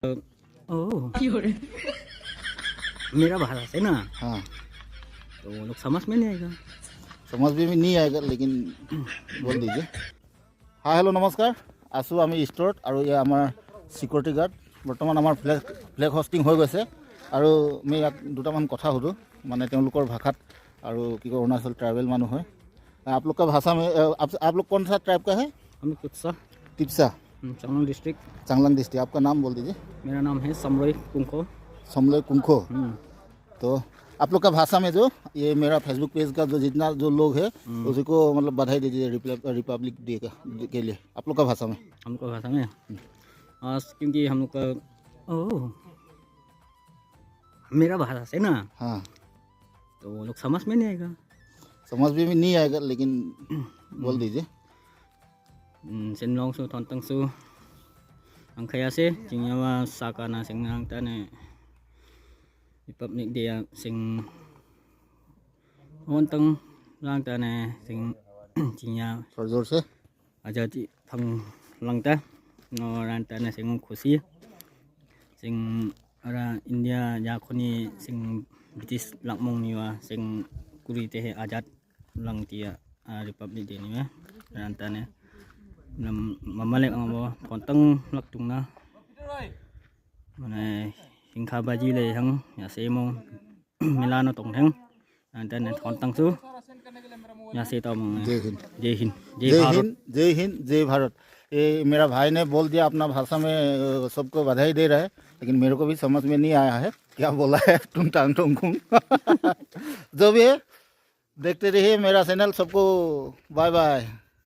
ओह मेरा भाषा से ना हाँ तो वो लोग समझ में नहीं आएगा। समझ में भी नहीं आएगा लेकिन बोल दीजिए। हाँ हेलो नमस्कार आसो आमी स्टोर और ये आमार सिक्योरिटी गार्ड बर्तमान आमार फ्लैग होस्टिंग हो गए और मैं इतना दुटामान कथा सुधो माने तेलुकर भाषात और कि अरुणाचल ट्राइबल मानुह है। आप लोग का भाषा में आप लोग कौन सा ट्राइब का है? हम कुत्सा टिप्सा चांगलांग डिस्ट्रिक्ट। चांगलांग डिस्ट्रिक्ट। आपका नाम बोल दीजिए। मेरा नाम है समरोई कुंको। समलोई कुंखो। तो आप लोग का भाषा में जो ये मेरा फेसबुक पेज का जो जितना जो लोग है उसी को मतलब बधाई दीजिए रिपब्लिक डे के लिए आप लोग का भाषा में। हमको भाषा में आज क्योंकि हम लोग का ओह मेरा भाषा से ना हाँ तो वो लोग समझ में नहीं आएगा। समझ में भी नहीं आएगा लेकिन बोल दीजिए। Sin long su thon tang su ang kaya se jingyawa saka na sing ang tane Republic Day sing on tang lang tane sing jingya थोड़ा जोर से। ajati thang lang ta no ran tane sing khusi sing ara India ya khoni sing British lakmong niwa sing kuri te ajat lang tia Republic Day ni ran tane mamalek ang mo kontang laktung na mana hingka baji le hang ya semo milano tong hang dan kontang su ya se to जय हिंद। जय हिंद जय हिंद जय हिंद जय भारत। ये मेरा भाई ने बोल दिया अपना भाषा में सबको बधाई दे रहा है लेकिन मेरे को भी समझ में नहीं आया है क्या बोला है टुंग टांग टुंग कुंग। जो भी है देखते रहिए मेरा चैनल। सबको बाय बाय।